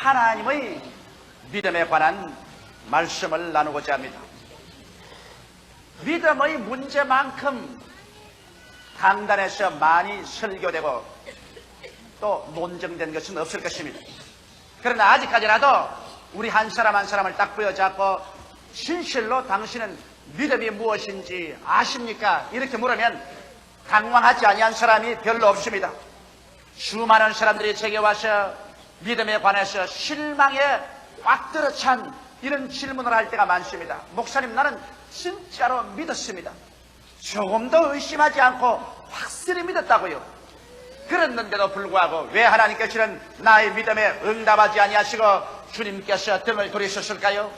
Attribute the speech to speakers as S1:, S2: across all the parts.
S1: 하나님의 믿음에 관한 말씀을 나누고자 합니다. 믿음의 문제만큼 강단에서 많이 설교되고 또 논쟁된 것은 없을 것입니다. 그러나 아직까지라도 우리 한 사람 한 사람을 딱 부여잡고 진실로 당신은 믿음이 무엇인지 아십니까? 이렇게 물으면 당황하지 아니한 사람이 별로 없습니다. 수많은 사람들이 제게 와서 믿음에 관해서 실망에 꽉 들어찬 이런 질문을 할 때가 많습니다. 목사님, 나는 진짜로 믿었습니다. 조금도 의심하지 않고 확실히 믿었다고요. 그랬는데도 불구하고 왜 하나님께서는 나의 믿음에 응답하지 아니하시고 주님께서 등을 돌리셨을까요?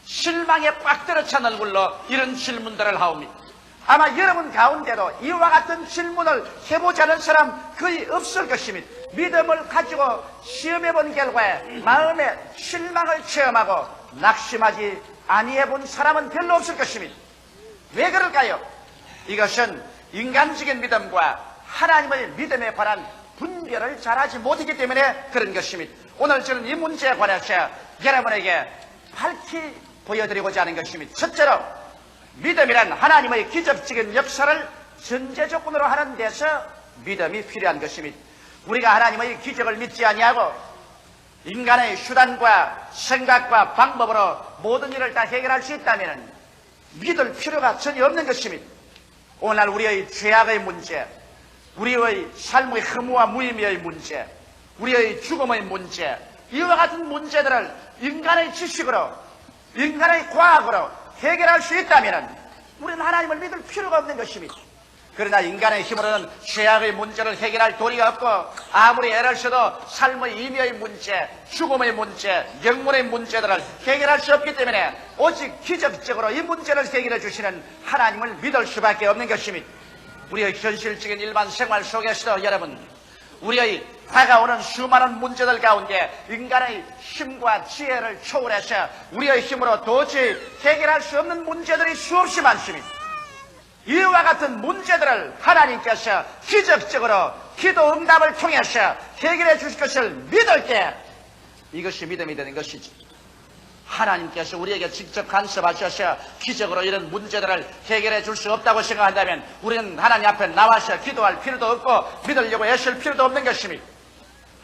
S1: 실망에 꽉 들어찬 얼굴로 이런 질문들을 하옵니다. 아마 여러분 가운데도 이와 같은 질문을 해보자는 사람 거의 없을 것입니다. 믿음을 가지고 시험해본 결과에 마음에 실망을 체험하고 낙심하지 아니해본 사람은 별로 없을 것입니다. 왜 그럴까요? 이것은 인간적인 믿음과 하나님의 믿음에 관한 분별을 잘하지 못하기 때문에 그런 것입니다. 오늘 저는 이 문제에 관해서 여러분에게 밝히 보여드리고자 하는 것입니다. 첫째로, 믿음이란 하나님의 기적적인 역사를 전제 조건으로 하는 데서 믿음이 필요한 것입니다. 우리가 하나님의 기적을 믿지 아니하고 인간의 수단과 생각과 방법으로 모든 일을 다 해결할 수 있다면 믿을 필요가 전혀 없는 것입니다. 오늘날 우리의 죄악의 문제, 우리의 삶의 허무와 무의미의 문제, 우리의 죽음의 문제, 이와 같은 문제들을 인간의 지식으로, 인간의 과학으로 해결할 수 있다면 우리는 하나님을 믿을 필요가 없는 것입니다. 그러나 인간의 힘으로는 죄악의 문제를 해결할 도리가 없고 아무리 애를 써도 삶의 의미의 문제, 죽음의 문제, 영문의 문제들을 해결할 수 없기 때문에 오직 기적적으로 이 문제를 해결해 주시는 하나님을 믿을 수밖에 없는 것입니다. 우리의 현실적인 일반 생활 속에서도 여러분, 우리의 다가오는 수많은 문제들 가운데 인간의 힘과 지혜를 초월해서 우리의 힘으로 도저히 해결할 수 없는 문제들이 수없이 많습니다. 이와 같은 문제들을 하나님께서 기적적으로 기도 응답을 통해서 해결해 주실 것을 믿을 때 이것이 믿음이 되는 것이지. 하나님께서 우리에게 직접 간섭하셔서 기적으로 이런 문제들을 해결해 줄 수 없다고 생각한다면 우리는 하나님 앞에 나와서 기도할 필요도 없고 믿으려고 애쓸 필요도 없는 것입니다.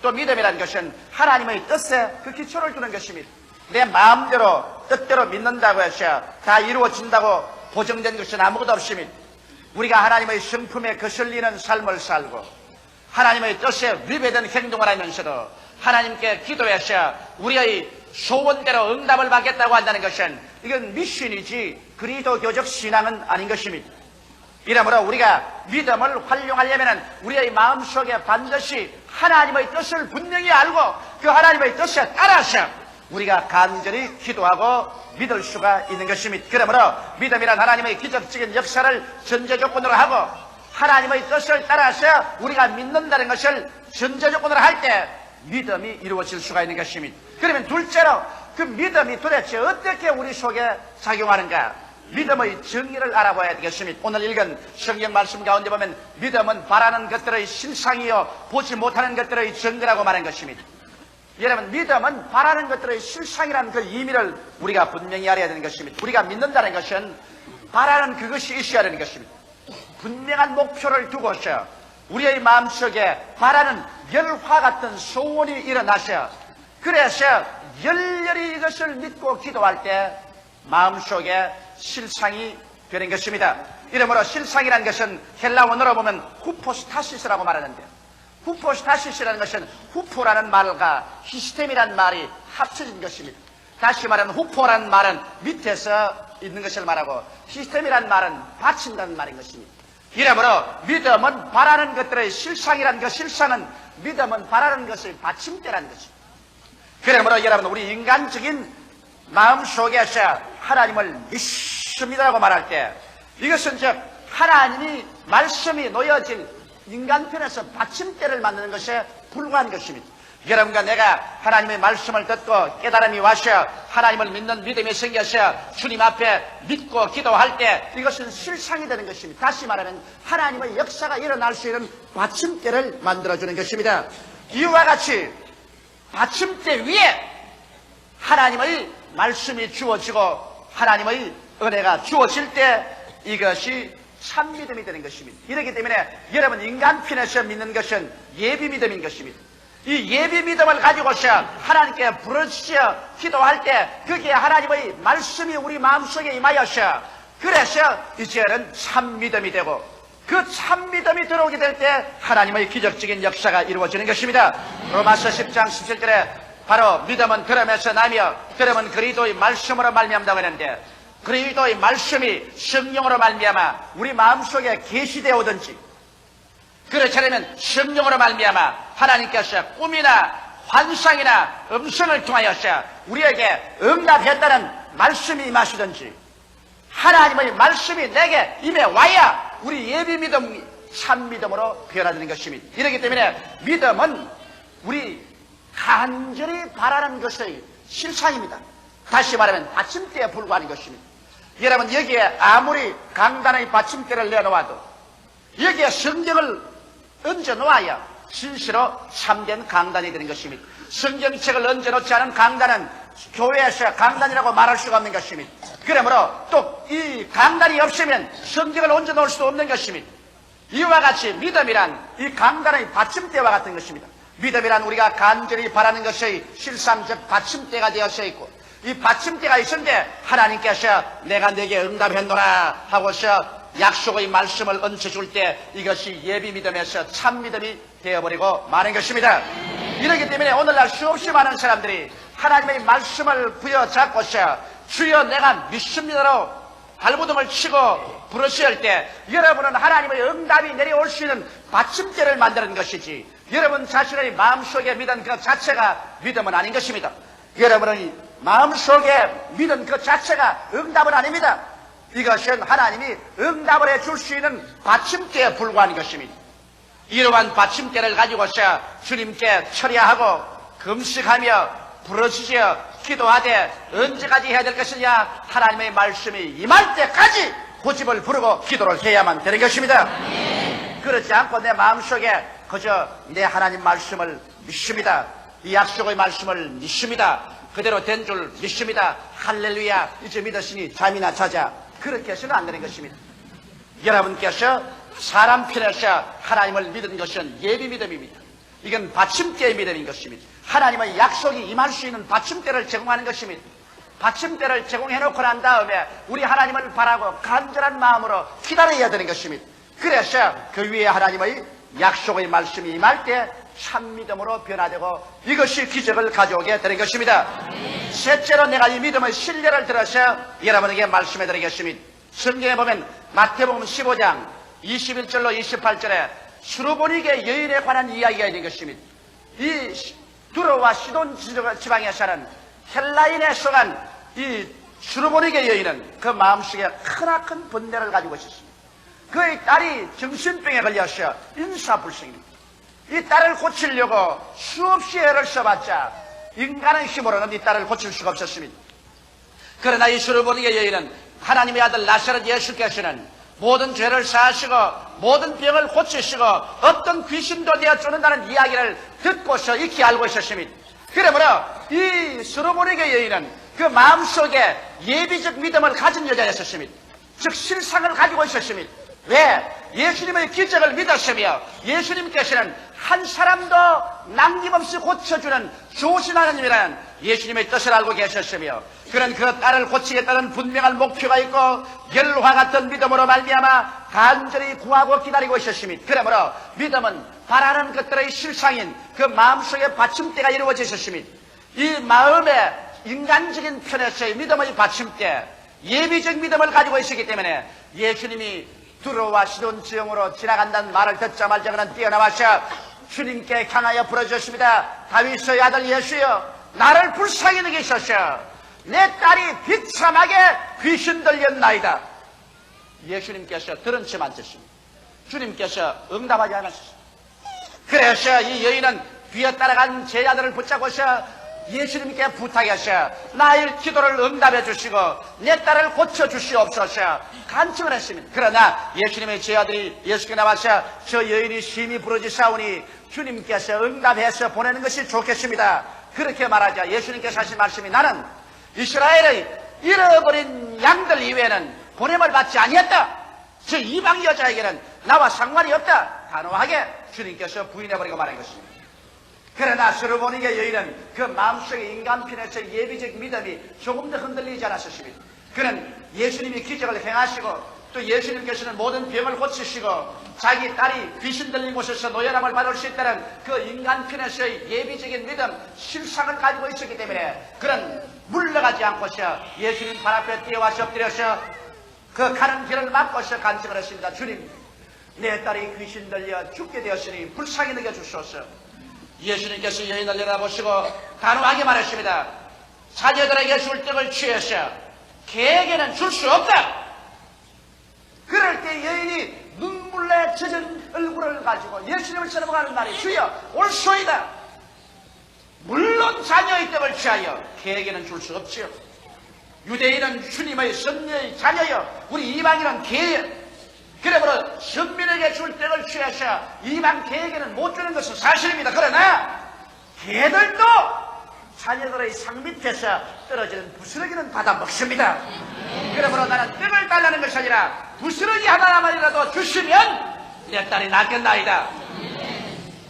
S1: 또 믿음이라는 것은 하나님의 뜻에 그 기초를 두는 것입니다. 내 마음대로 뜻대로 믿는다고 해서 다 이루어진다고 보정된 것은 아무것도 없습니다. 우리가 하나님의 성품에 거슬리는 삶을 살고 하나님의 뜻에 위배된 행동을 하면서도 하나님께 기도해서 우리의 소원대로 응답을 받겠다고 한다는 것은 이건 미신이지 그리스도교적 신앙은 아닌 것입니다. 이러므로 우리가 믿음을 활용하려면 우리의 마음속에 반드시 하나님의 뜻을 분명히 알고 그 하나님의 뜻에 따라서 우리가 간절히 기도하고 믿을 수가 있는 것입니다. 그러므로 믿음이란 하나님의 기적적인 역사를 전제 조건으로 하고 하나님의 뜻을 따라서 우리가 믿는다는 것을 전제 조건으로 할 때 믿음이 이루어질 수가 있는 것입니다. 그러면 둘째로 그 믿음이 도대체 어떻게 우리 속에 작용하는가? 믿음의 정의를 알아봐야 되겠습니다. 오늘 읽은 성경 말씀 가운데 보면 믿음은 바라는 것들의 실상이요 보지 못하는 것들의 정의라고 말한 것입니다. 여러분, 믿음은 바라는 것들의 실상이라는 그 의미를 우리가 분명히 알아야 되는 것입니다. 우리가 믿는다는 것은 바라는 그것이 있어야 되는 것입니다. 분명한 목표를 두고서 우리의 마음속에 바라는 열화 같은 소원이 일어나서 그래서 열렬히 이것을 믿고 기도할 때 마음속에 실상이 되는 것입니다. 이러므로 실상이라는 것은 헬라 원어로 보면 후포스타시스라고 말하는데요. 후포스타시스라는 것은 후포라는 말과 히스템이라는 말이 합쳐진 것입니다. 다시 말하면 후포라는 말은 밑에서 있는 것을 말하고 히스템이라는 말은 받친다는 말인 것입니다. 이러므로 믿음은 바라는 것들의 실상이라는 그 실상은 믿음은 바라는 것을 받침대라는 것입니다. 그러므로 여러분, 우리 인간적인 마음속에서 하나님을 믿습니다라고 말할 때 이것은 즉 하나님이 말씀이 놓여질 인간편에서 받침대를 만드는 것에 불과한 것입니다. 여러분과 내가 하나님의 말씀을 듣고 깨달음이 와서 하나님을 믿는 믿음이 생겨서 주님 앞에 믿고 기도할 때 이것은 실상이 되는 것입니다. 다시 말하면 하나님의 역사가 일어날 수 있는 받침대를 만들어주는 것입니다. 이와 같이 받침대 위에 하나님의 말씀이 주어지고 하나님의 은혜가 주어질 때 이것이 참 믿음이 되는 것입니다. 이렇기 때문에 여러분 인간 편에서 믿는 것은 예비 믿음인 것입니다. 이 예비 믿음을 가지고서 하나님께 부르짖어 기도할 때 그게 하나님의 말씀이 우리 마음속에 임하여서 그래서 이제는 참 믿음이 되고 그 참 믿음이 들어오게 될 때 하나님의 기적적인 역사가 이루어지는 것입니다. 로마서 10장 17절에 바로 믿음은 들음에서 나며 들음은 그리스도의 말씀으로 말미암다고 했는데 그리스도의 말씀이 성령으로 말미암아 우리 마음속에 계시되어 오든지 그렇지 않으면 성령으로 말미암아 하나님께서 꿈이나 환상이나 음성을 통하여서 우리에게 응답했다는 말씀이 임하시든지 하나님의 말씀이 내게 임해 와야 우리 예비 믿음이 참 믿음으로 변화되는 것입니다. 이렇기 때문에 믿음은 우리 간절히 바라는 것의 실상입니다. 다시 말하면 받침대에 불과한 것입니다. 여러분 여기에 아무리 강단의 받침대를 내놓아도 여기에 성경을 얹어 놓아야 진실로 참된 강단이 되는 것입니다. 성경책을 얹어 놓지 않은 강단은 교회에서 강단이라고 말할 수가 없는 것입니다. 그러므로 또 이 강단이 없으면 성경을 얹어 놓을 수도 없는 것입니다. 이와 같이 믿음이란 이 강단의 받침대와 같은 것입니다. 믿음이란 우리가 간절히 바라는 것의 실상적 받침대가 되어서 있고 이 받침대가 있는데 하나님께서 내가 내게 응답했노라 하고서 약속의 말씀을 얹어줄 때 이것이 예비 믿음에서 참 믿음이 되어버리고 마는 것입니다. 이렇기 때문에 오늘날 수없이 많은 사람들이 하나님의 말씀을 부여잡고서 주여 내가 믿습니다로 발버둥을 치고 부르짖을 때 여러분은 하나님의 응답이 내려올 수 있는 받침대를 만드는 것이지 여러분 자신의 마음속에 믿은 그 자체가 믿음은 아닌 것입니다. 여러분의 마음속에 믿은 그 자체가 응답은 아닙니다. 이것은 하나님이 응답을 해줄 수 있는 받침대에 불과한 것입니다. 이러한 받침대를 가지고서 주님께 철야하고 금식하며 부르짖어 기도하되 언제까지 해야 될 것이냐 하나님의 말씀이 임할 때까지 고집을 부르고 기도를 해야만 되는 것입니다. 그렇지 않고 내 마음속에 그저 내 하나님 말씀을 믿습니다. 이 약속의 말씀을 믿습니다. 그대로 된 줄 믿습니다. 할렐루야 이제 믿었으니 잠이나 자자 그렇게 해서는 안 되는 것입니다. 여러분께서 사람 편에서 하나님을 믿은 것은 예비 믿음입니다. 이건 받침대의 믿음인 것입니다. 하나님의 약속이 임할 수 있는 받침대를 제공하는 것입니다. 받침대를 제공해놓고 난 다음에 우리 하나님을 바라고 간절한 마음으로 기다려야 되는 것입니다. 그래서 그 위에 하나님의 약속의 말씀이 임할 때 참 믿음으로 변화되고 이것이 기적을 가져오게 되는 것입니다. 셋째로 내가 이 믿음의 신뢰를 들어서 여러분에게 말씀해 드리겠습니다. 성경에 보면 마태복음 15장 21절로 28절에 수르보니게 여인에 관한 이야기가 있는 것입니다. 이 두로와 시돈 지방에 사는 헬라인에 속한 이 수르보니게 여인은 그 마음속에 크나큰 번뇌를 가지고 있었습니다. 그의 딸이 정신병에 걸려서 인사불성입니다. 이 딸을 고치려고 수없이 애를 써봤자 인간의 힘으로는 이 딸을 고칠 수가 없었습니다. 그러나 이 수르보니게 여인은 하나님의 아들 나사렛 예수께서는 모든 죄를 사하시고 모든 병을 고치시고 어떤 귀신도 되어 쫓는다는 이야기를 듣고서 익히 알고 있었습니다. 그러므로 이 수르보니게 여인은 그 마음속에 예비적 믿음을 가진 여자였었습니다. 즉 실상을 가지고 있었습니다. 왜? 예수님의 기적을 믿었으며 예수님께서는 한 사람도 남김없이 고쳐주는 좋으신 하나님이라는 예수님의 뜻을 알고 계셨으며 그런 그 딸을 고치겠다는 분명한 목표가 있고 열화 같은 믿음으로 말미암아 간절히 구하고 기다리고 있었습니다. 그러므로 믿음은 바라는 것들의 실상인 그 마음속에 받침대가 이루어져 있었습니다. 이 마음의 인간적인 편에서의 믿음의 받침대 예비적 믿음을 가지고 있었기 때문에 예수님이 두로와 시돈 지역으로 지나간다는 말을 듣자마자 그는 뛰어나와서 주님께 향하여 부르짖었습니다. 다윗의 아들 예수여 나를 불쌍히 여기소서 내 딸이 비참하게 귀신 들렸나이다. 예수님께서 들은 척 앉으십니다. 주님께서 응답하지 않으셨습니다. 그래서 이 여인은 뒤에 따라간 제자들을 붙잡고서 예수님께 부탁하셔 나의 기도를 응답해 주시고 내 딸을 고쳐 주시옵소서 간청을 했습니다. 그러나 예수님의 제 아들이 예수께 나와서 저 여인이 심히 부러지사오니 주님께서 응답해서 보내는 것이 좋겠습니다. 그렇게 말하자 예수님께서 하신 말씀이 나는 이스라엘의 잃어버린 양들 이외에는 보냄을 받지 아니했다. 저 이방 여자에게는 나와 상관이 없다. 단호하게 주님께서 부인해버리고 말한 것입니다. 그러나 스르보니게 여인은 그 마음속의 인간편에서 예비적 믿음이 조금 더 흔들리지 않았습니다. 그는 예수님이 기적을 행하시고 또 예수님께서는 모든 병을 고치시고 자기 딸이 귀신 들린 곳에서 노열함을 받을 수 있다는 그 인간편에서의 예비적인 믿음, 실상을 가지고 있었기 때문에 그는 물러가지 않고서 예수님 발 앞에 뛰어와서 엎드려서 그 가는 길을 막고서 간증을 했습니다. 주님, 내 딸이 귀신 들려 죽게 되었으니 불쌍히 여겨주소서. 예수님께서 여인을 내려다보시고 단호하게 말했습니다. 자녀들에게 줄 떡을 취해서 개에게는 줄 수 없다. 그럴 때 여인이 눈물에 젖은 얼굴을 가지고 예수님을 쳐다보는 말이 주여 올소이다. 물론 자녀의 떡을 취하여 개에게는 줄 수 없지요. 유대인은 주님의 선녀의 자녀여 우리 이방인은 개예요. 그러므로 선민에게 줄 떡을 취하셔 이방 개에게는 못 주는 것은 사실입니다. 그러나 개들도 자녀들의 상 밑에서 떨어지는 부스러기는 받아 먹습니다. 그러므로 나는 떡을 달라는 것이 아니라 부스러기 하나만이라도 주시면 내 딸이 낫겠나이다.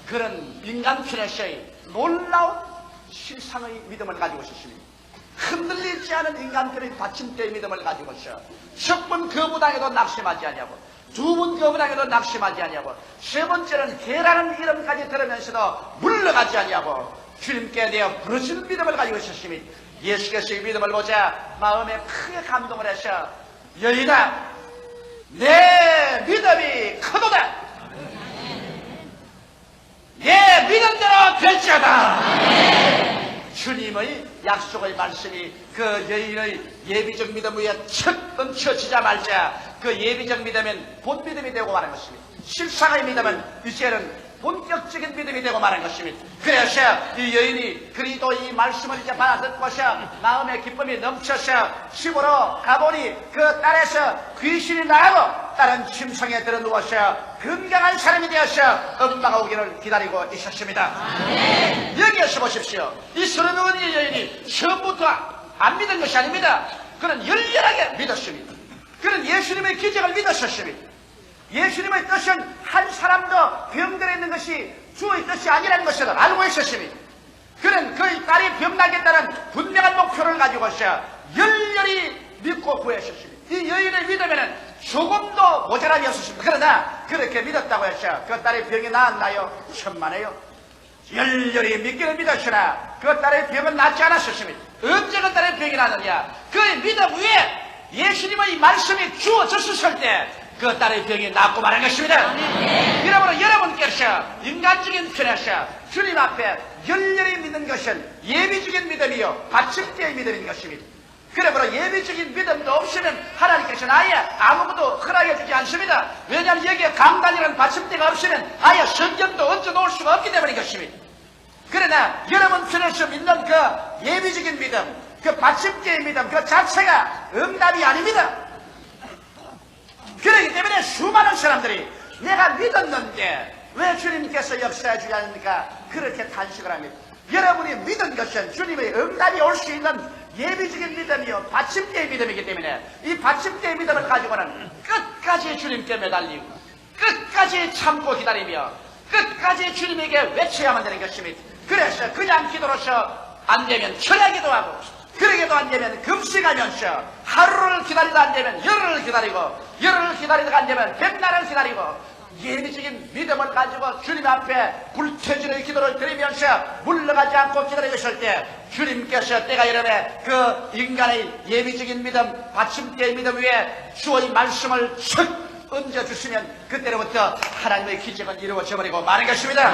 S1: 그런 인간편에서의 놀라운 실상의 믿음을 가지고 있습니다. 흔들리지 않은 인간편의 받침대의 믿음을 가지고 있어. 첫 번 거부당해도 낙심하지 아니하고 두 번 거부당해도 낙심하지 아니하고 세 번째는 개라는 이름까지 들으면서도 물러가지 아니하고 주님께 대해 부르짖는 믿음을 가지고 있었으니 예수께서 이 믿음을 보자 마음에 크게 감동을 하셔 여인아 내 믿음이 크도다. 내 믿음대로 될지어다. 주님의 약속의 말씀이 그 여인의 예비적 믿음 위에 척 얹혀지자마자 그 예비적 믿음은 본 믿음이 되고 마는 것입니다. 실상의 믿음은 이제는 본격적인 믿음이 되고 마는 것입니다. 그래서 이 여인이 그리도 이 말씀을 이제 받아듣고서 마음의 기쁨이 넘쳐서 집으로 가보니 그 딸에서 귀신이 나가고 딸은 침상에 들어 누워서 건강한 사람이 되어서 엄마가 오기를 기다리고 있었습니다. 여기에서 보십시오. 이 30의 여인이 처음부터 안 믿은 것이 아닙니다. 그는 열렬하게 믿었습니다. 그는 예수님의 기적을 믿었었습니다. 예수님의 뜻은 한 사람도 병들어 있는 것이 주의 뜻이 아니라는 것을 알고 있었습니다. 그는 그의 딸이 병나겠다는 분명한 목표를 가지고서 열렬히 믿고 구했었습니다. 이 여인의 믿음에는 조금도 모자람이 없었습니다. 그러나 그렇게 믿었다고 해서 그 딸의 병이 나았나요? 천만에요. 열렬히 믿기를 믿었으나 그 딸의 병은 낫지 않았었습니다. 언제 그 딸의 병이 나느냐? 그의 믿음 위에 예수님의 말씀이 주어졌을 때 그 딸의 병이 낫고 마는 것입니다. 그러므로 여러분께서 인간적인 편에서 주님 앞에 열렬히 믿는 것은 예비적인 믿음이요 받침대의 믿음인 것입니다. 그러므로 예비적인 믿음도 없으면 하나님께서는 아예 아무것도 허락해 주지 않습니다. 왜냐하면 여기에 강단이라는 받침대가 없으면 아예 성경도 얹어 놓을 수가 없기 때문인 것입니다. 그러나 여러분 편에서 믿는 그 예비적인 믿음, 그 받침대의 믿음 그 자체가 응답이 아닙니다. 그렇기 때문에 수많은 사람들이 내가 믿었는데 왜 주님께서 역사해 주지 않습니까? 그렇게 탄식을 합니다. 여러분이 믿은 것은 주님의 응답이 올 수 있는 예비적인 믿음이요 받침대의 믿음이기 때문에 이 받침대의 믿음을 가지고는 끝까지 주님께 매달리고 끝까지 참고 기다리며 끝까지 주님에게 외쳐야만 되는 것입니다. 그래서 그냥 기도로서 안 되면 철야 기도하고 그러게도 안 되면 금식하면서 하루를 기다리다 안 되면 열흘을 기다리고 열흘을 기다리다가 안 되면 백날을 기다리고 예비적인 믿음을 가지고 주님 앞에 불태진의 기도를 드리면서 물러가지 않고 기다리고 있을 때 주님께서 때가 이르매 그 인간의 예비적인 믿음 받침대의 믿음 위에 주의 말씀을 척 얹어주시면 그때로부터 하나님의 기적은 이루어져 버리고 마는 것입니다.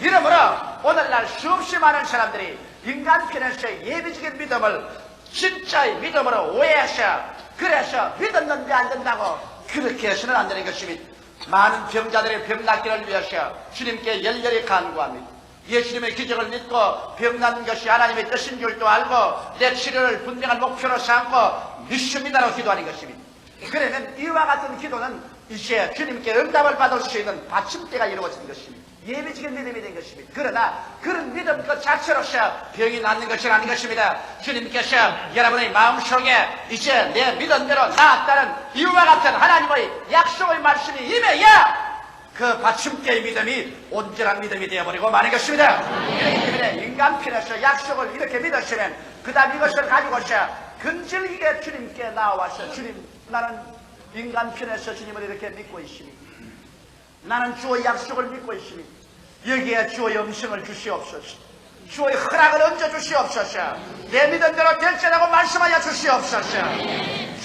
S1: 이러므로 오늘날 수없이 많은 사람들이 인간 편에서의 예비적인 믿음을 진짜의 믿음으로 오해하셔 그래서 믿었는데 안 된다고 그렇게 해서는 안 되는 것입니다. 많은 병자들의 병 낫기를 위하여 주님께 열렬히 간구합니다. 예수님의 기적을 믿고 병난 것이 하나님의 뜻인 줄도 알고 내 치료를 분명한 목표로 삼고 믿습니다로 기도하는 것입니다. 그러면 이와 같은 기도는 이제 주님께 응답을 받을 수 있는 받침대가 이루어진 것입니다. 예비적인 믿음이 된 것입니다. 그러나 그런 믿음 그 자체로서 병이 낫는 것이 아닌 것입니다. 주님께서 여러분의 마음속에 이제 내 믿음대로 나았다는 이와 같은 하나님의 약속의 말씀이 임해야 그 받침대의 믿음이 온전한 믿음이 되어버리고 마는 것입니다. 그렇기 때문에 인간편에서 약속을 이렇게 믿으시면 그 다음 이것을 가지고서 근질기게 주님께 나와서 주님, 나는 인간편에서 주님을 이렇게 믿고 있습니다. 나는 주의 약속을 믿고 있습니다. 여기에 주의 음성을 주시옵소서. 주의 허락을 얹어 주시옵소서. 내 믿음대로 될지라고 말씀하여 주시옵소서.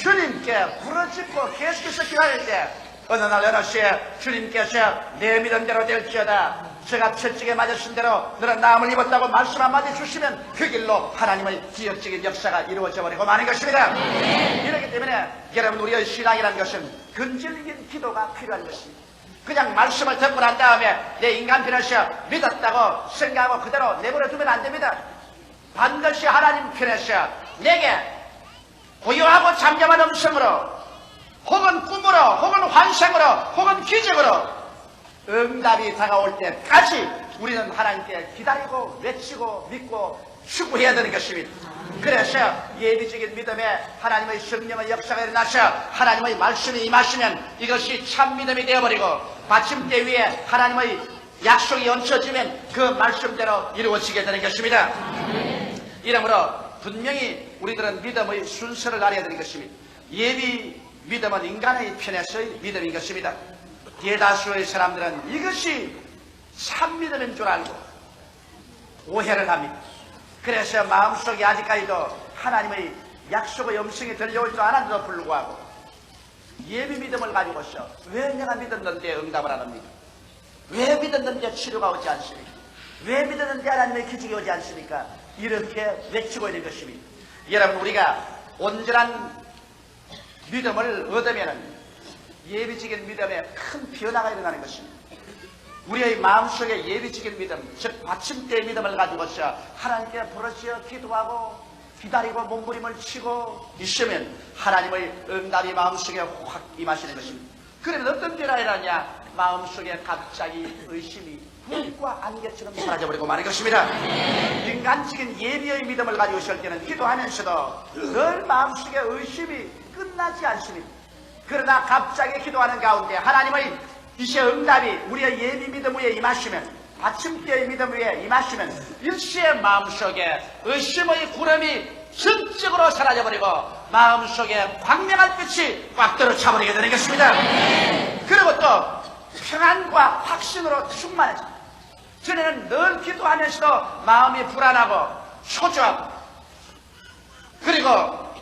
S1: 주님께 부르짖고 계속해서 기다릴 때 어느 날 어느 시에 주님께서 내 믿음대로 될지어다, 제가 철직에 맞으신 대로 너는 나음을 입었다고 말씀 한마디 주시면 그 길로 하나님의 기적적인 역사가 이루어져 버리고 마는 것입니다. 이렇기 때문에 여러분, 우리의 신앙이라는 것은 근질긴 기도가 필요한 것입니다. 그냥 말씀을 듣고 난 다음에 내 인간편에서 믿었다고 생각하고 그대로 내버려 두면 안 됩니다. 반드시 하나님 편에서 내게 고요하고 잠잠한 음성으로 혹은 꿈으로 혹은 환상으로 혹은 기적으로 응답이 다가올 때까지 우리는 하나님께 기다리고 외치고 믿고 추구해야 되는 것입니다. 그래서 예비적인 믿음에 하나님의 성령의 역사가 일어나서 하나님의 말씀이 임하시면 이것이 참 믿음이 되어버리고 받침대 위에 하나님의 약속이 얹혀지면 그 말씀대로 이루어지게 되는 것입니다. 이러므로 분명히 우리들은 믿음의 순서를 알아야 되는 것입니다. 예비 믿음은 인간의 편에서의 믿음인 것입니다. 대다수의 사람들은 이것이 참 믿음인 줄 알고 오해를 합니다. 그래서 마음속에 아직까지도 하나님의 약속의 음성이 들려오지도 않았는데도 불구하고 예비 믿음을 가지고서 왜 내가 믿었는데 응답을 안 합니까? 왜 믿었는데 치료가 오지 않습니까? 왜 믿었는데 하나님의 기적이 오지 않습니까? 이렇게 외치고 있는 것입니다. 여러분, 우리가 온전한 믿음을 얻으면 예비적인 믿음에 큰 변화가 일어나는 것입니다. 우리의 마음속에 예비적인 믿음, 즉 받침대의 믿음을 가지고서 하나님께 부르짖어 기도하고 기다리고 몸부림을 치고 있으면 하나님의 응답이 마음속에 확 임하시는 것입니다. 그러면 어떤 변화가 일어나냐? 마음속에 갑자기 의심이 불과 안개처럼 사라져버리고 마는 것입니다. 인간적인 예비의 믿음을 가지고 있을 때는 기도하면서도 늘 마음속에 의심이 끝나지 않습니다. 그러나 갑자기 기도하는 가운데 하나님의 이제 응답이 우리의 예비 믿음 위에 임하시면, 받침대의 믿음 위에 임하시면 일시에 마음속에 의심의 구름이 전적으로 사라져버리고 마음속에 광명한 빛이 꽉 들어차버리게 되는 것입니다. 그리고 또 평안과 확신으로 충만해집니다. 전에는 늘 기도하면서도 마음이 불안하고 초조하고 그리고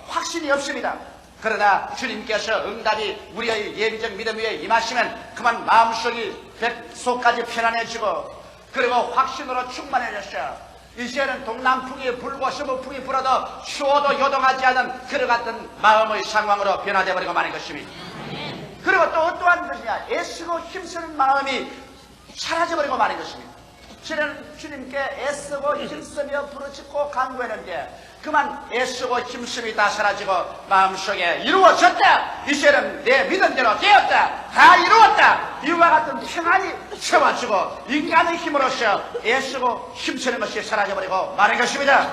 S1: 확신이 없습니다. 그러나 주님께서 응답이 우리의 예비적 믿음 위에 임하시면 그만 마음속이 백소까지 편안해지고 그리고 확신으로 충만해졌어요. 이제는 동남풍이 불고 서북풍이 불어도 추워도 요동하지 않은 그와 같은 마음의 상황으로 변화되어 버리고 마는 것입니다. 그리고 또 어떠한 것이냐? 애쓰고 힘쓰는 마음이 사라져버리고 마는 것입니다. 저는 주님께 애쓰고 힘쓰며 부르짖고 간구했는데 그만 애쓰고 힘쓰이 다 사라지고 마음속에 이루어졌다, 이제는 내 믿음대로 되었다, 다 이루었다, 이와 같은 평안이 채워지고 인간의 힘으로서 애쓰고 힘쓰는 것이 사라져버리고 마는 것입니다.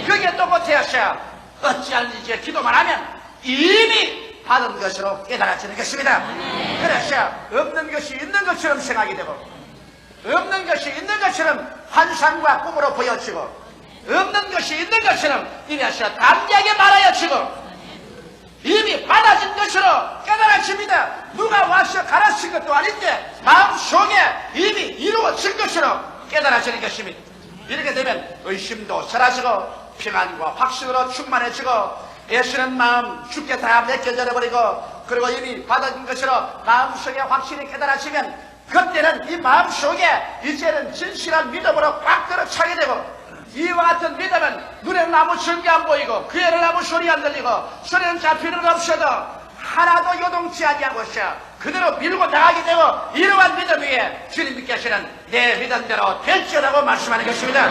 S1: 그게 또 못해서 어찌하는지 이제 기도만 하면 이미 받은 것으로 깨달아지는 것입니다. 그래서 없는 것이 있는 것처럼 생각이 되고 없는 것이 있는 것처럼 환상과 꿈으로 보여지고 없는 것이 있는 것처럼 이래서 담대하게 말하여지고 이미 받아진 것으로 깨달아집니다. 누가 와서 가르친 것도 아닌데 마음속에 이미 이루어진 것으로 깨달아지는 것입니다. 이렇게 되면 의심도 사라지고 평안과 확신으로 충만해지고 애쓰는 마음 주께 다 맡겨져 버리고 그리고 이미 받아진 것으로 마음속에 확신이 깨달아지면 그때는 이 마음속에 이제는 진실한 믿음으로 꽉 들어차게 되고 이와 같은 믿음은 눈에는 아무 증거 안 보이고 귀에는 아무 소리 안 들리고 소리는 잡히는 건 없어도 하나도 요동치 아니하고서 그대로 밀고 나가게 되고 이러한 믿음 위에 주님께서는 내 믿음대로 될지어라고 말씀하는 것입니다.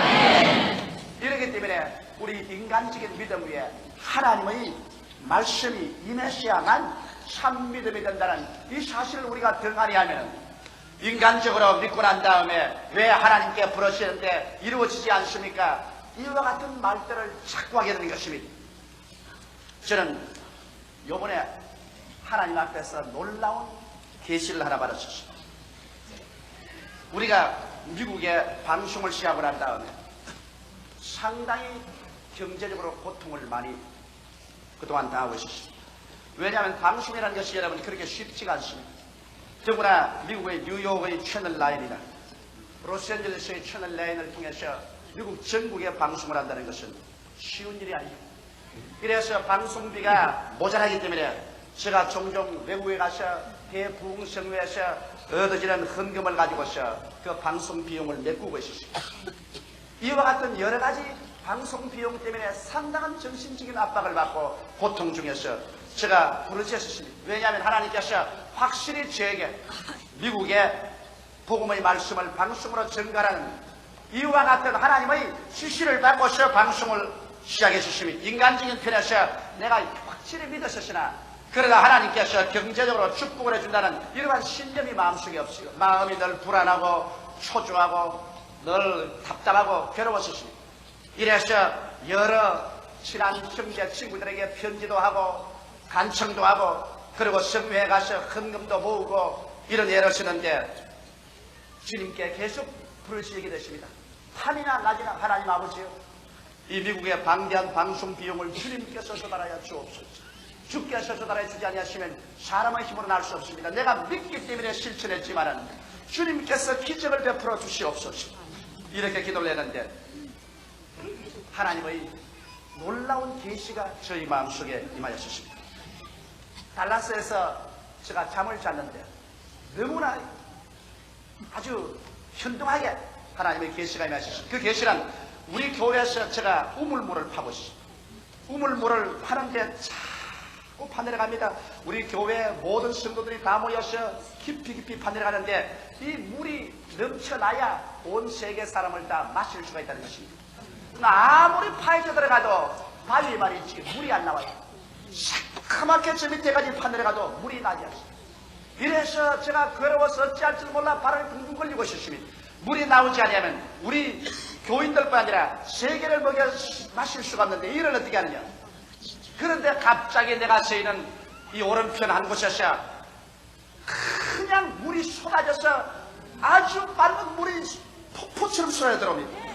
S1: 이렇기 때문에 우리 인간적인 믿음 위에 하나님의 말씀이 임하셔야만 참 믿음이 된다는 이 사실을 우리가 등한히 하면 인간적으로 믿고 난 다음에 왜 하나님께 부르시는데 이루어지지 않습니까? 이와 같은 말들을 자꾸 하게 되는 것입니다. 저는 요번에 하나님 앞에서 놀라운 계시를 하나 받았었습니다. 우리가 미국에 방송을 시작을 한 다음에 상당히 경제적으로 고통을 많이 그동안 당하고 있었습니다. 왜냐하면 방송이라는 것이 여러분 그렇게 쉽지가 않습니다. 더구나 미국의 뉴욕의 채널 9이나 로스앤젤레스의 채널 9을 통해서 미국 전국에 방송을 한다는 것은 쉬운 일이 아니에요. 그래서 방송비가 모자라기 때문에 제가 종종 외국에 가서 대부흥성회에서 얻어지는 헌금을 가지고서 그 방송 비용을 메꾸고 있었습니다. 이와 같은 여러 가지 방송 비용 때문에 상당한 정신적인 압박을 받고 고통 중에서 제가 부르짖었습니다. 왜냐하면 하나님께서 확실히 저에게 미국의 복음의 말씀을 방송으로 전가하는 이와 같은 하나님의 지시를 받고서 방송을 시작해 주십니다. 인간적인 편에서 내가 확실히 믿었으나 그러나 하나님께서 경제적으로 축복을 해준다는 이러한 신념이 마음속에 없어요. 마음이 늘 불안하고 초조하고 늘 답답하고 괴로웠습니다. 이래서 여러 친한 형제 친구들에게 편지도 하고 간청도 하고 그리고 성회에 가서 헌금도 모으고 이런 애를 쓰는데 주님께 계속 부르시게 되십니다. 밤이나 낮이나 하나님 아버지요, 이 미국의 방대한 방송 비용을 주님께서 서달하여 주옵소서. 주께서 서달하여 주지 아니하시면 사람의 힘으로는 할 수 없습니다. 내가 믿기 때문에 실천했지만은 주님께서 기적을 베풀어 주시옵소서. 이렇게 기도를 했는데 하나님의 놀라운 계시가 저희 마음속에 임하였습니다. 달라스에서 제가 잠을 잤는데 너무나 아주 현동하게 하나님의 계시가 임하셨습니다. 그 계시란 우리 교회에서 제가 우물물을 파고 있습니다. 우물물을 파는데 자꾸 파내려갑니다. 우리 교회 모든 성도들이 다 모여서 깊이 파내려가는데 이 물이 넘쳐나야 온 세계 사람을 다 마실 수가 있다는 것입니다. 아무리 파헤쳐 들어가도 바위 말이지 물이 안 나와요. 새까맣게 저 밑에까지 파내려가도 물이 나지 않습니다. 이래서 제가 괴로워서 어찌할 줄 몰라 발을 둥둥 걸리고 있었습니다. 물이 나오지 않으면 우리 교인들뿐 아니라 세계를 먹여 마실 수가 없는데 이를 어떻게 하느냐. 그런데 갑자기 내가 서 있는 이 오른편 한 곳에서 그냥 물이 쏟아져서 아주 맑은 물이 폭포처럼 쏟아져 들어옵니다.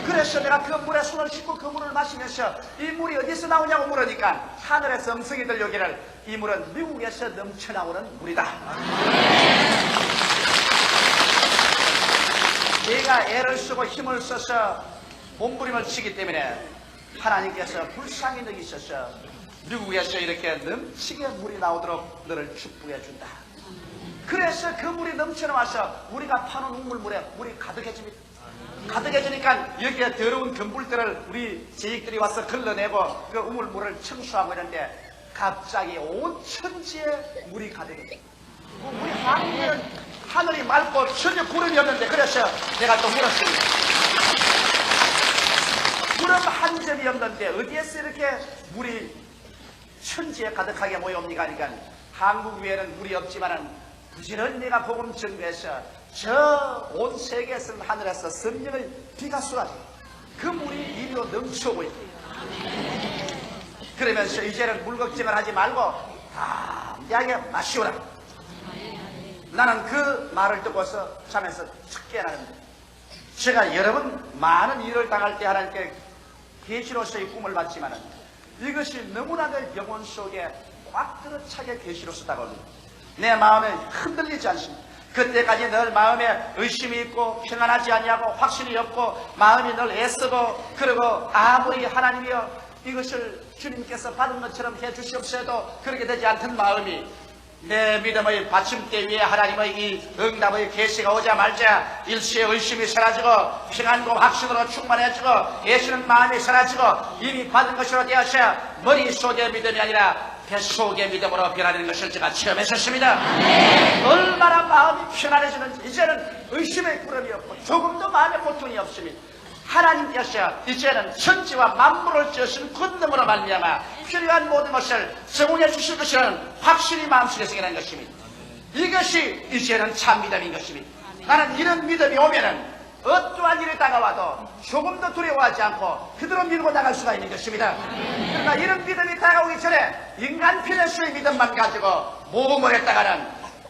S1: 그래서 내가 그 물에 손을 씻고 그 물을 마시면서 이 물이 어디서 나오냐고 물으니까 하늘에서 음성이 들려오기를 이 물은 미국에서 넘쳐나오는 물이다. 내가 애를 쓰고 힘을 써서 몸부림을 치기 때문에 하나님께서 불쌍히 여기셔서 미국에서 이렇게 넘치게 물이 나오도록 너를 축복해 준다. 그래서 그 물이 넘쳐나와서 우리가 파는 우물물에 물이 가득해집니다. 가득해지니까 여기에 더러운 금불들을 우리 제익들이 와서 걸러내고 그 우물물을 청소하고 있는데 갑자기 온 천지에 물이 가득해집니다. 우리 한국은 하늘이 맑고 전혀 구름이 없는데 그래서 내가 또 물었습니다. 구름 한 점이 없는데 어디에서 이렇게 물이 천지에 가득하게 모여옵니까? 그러니까 한국 위에는 물이 없지만은 부지런히 내가 복음 전도해서 저 온 세계에서 하늘에서 성령의 비가 쏟아져 그 물이 이리로 넘쳐오고 있다. 그러면서 이제는 물 걱정을 하지 말고 담대하게 마시오라. 나는 그 말을 듣고서 잠에서 툭 깨어나는데 제가 여러 번 많은 일을 당할 때 하나님께 계시로서의 꿈을 받지만 이것이 너무나 내 영혼 속에 꽉 들어차게 계시로서 다가옵니다. 내 마음에 흔들리지 않습니다. 그때까지 늘 마음에 의심이 있고 평안하지 아니하고 확신이 없고 마음이 늘 애쓰고 그리고 아무리 하나님이여 이것을 주님께서 받은 것처럼 해주시옵소서도 그렇게 되지 않던 마음이 내 믿음의 받침대 위에 하나님의 이 응답의 계시가 오자마자 일시의 의심이 사라지고 평안과 확신으로 충만해지고 애쓰는 마음이 사라지고 이미 받은 것으로 되어서 머릿속의 믿음이 아니라 뱃속의 믿음으로 변화되는 것을 제가 체험했었습니다. 얼마나 마음이 편안해지는지 이제는 의심의 구름이 없고 조금도 마음의 고통이 없습니다. 하나님께서 이제는 천지와 만물을 지으신 권능으로 말미암아 필요한 모든 것을 제공해 주실 것이라는 확신이 마음속에 생기는 것입니다. 이것이 이제는 참 믿음인 것입니다. 나는 이런 믿음이 오면은 어떠한 일이 다가와도 조금도 두려워하지 않고 그대로 밀고 나갈 수가 있는 것입니다. 그러나 이런 믿음이 다가오기 전에 인간 필연수의 믿음만 가지고 모험을 했다가는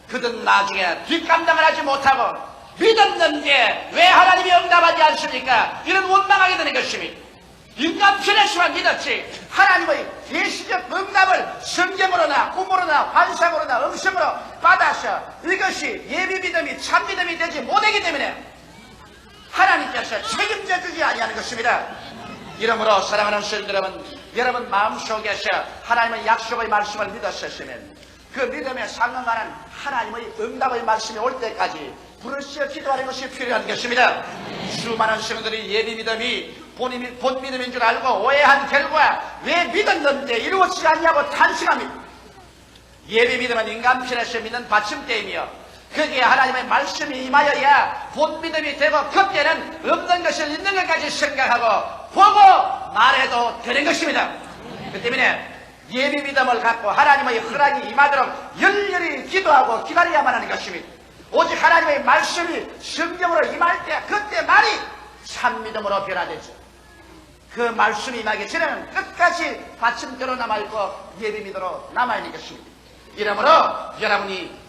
S1: 그든 나중에 뒷감당을 하지 못하고 믿었는데 왜 하나님이 응답하지 않습니까? 이런 원망하게 되는 것입니다. 인간 필연수만 믿었지 하나님의 계시적 응답을 성경으로나 꿈으로나 환상으로나 음성으로 받아서 이것이 예비 믿음이 참 믿음이 되지 못하기 때문에 하나님께서 책임져 주지 아니하는 것입니다. 이러므로 사랑하는 성도 여러분 마음속에서 하나님의 약속의 말씀을 믿었었으면 그 믿음에 상응하는 하나님의 응답의 말씀이 올 때까지 부르짖어 기도하는 것이 필요한 것입니다. 수많은 성도들이 예비 믿음이 본 믿음인 줄 알고 오해한 결과 왜 믿었는데 이루어지지 않냐고 탄식합니다. 예비 믿음은 인간 편에서 믿는 받침대이며 거기에 하나님의 말씀이 임하여야 본 믿음이 되고 그때는 없는 것을 있는 것까지 생각하고 보고 말해도 되는 것입니다. 그 때문에 예비 믿음을 갖고 하나님의 허락이 임하도록 열렬히 기도하고 기다려야만 하는 것입니다. 오직 하나님의 말씀이 성경으로 임할 때 그때만이 참 믿음으로 변화되죠. 그 말씀이 임하기 전에는 끝까지 받침대로 남아있고 예비 믿음으로 남아있는 것입니다. 이러므로 여러분이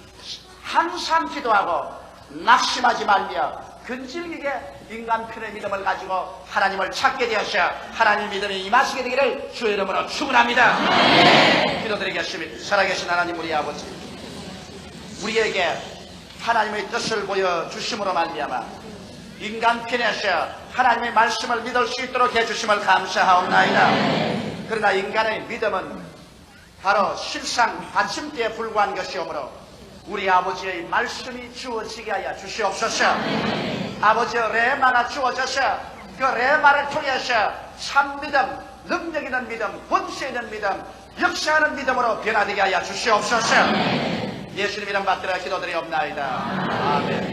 S1: 항상 기도하고 낙심하지 말며 근질기게 인간 편의 믿음을 가지고 하나님을 찾게 되어서 하나님 믿음이 임하시게 되기를 주의 이름으로 축원합니다. 기도드리겠습니다. 살아계신 하나님 우리 아버지, 우리에게 하나님의 뜻을 보여주심으로 말미암아 인간 편에서 하나님의 말씀을 믿을 수 있도록 해주심을 감사하옵나이다. 그러나 인간의 믿음은 바로 실상 받침대에 불과한 것이오므로 우리 아버지의 말씀이 주어지게 하여 주시옵소서. 아버지의 레마가 주어져서 그 레마를 통해서 참 믿음, 능력 있는 믿음, 권세 있는 믿음, 역사하는 믿음으로 변화되게 하여 주시옵소서. 예수님 이름 받들어 기도드리옵나이다. 아멘.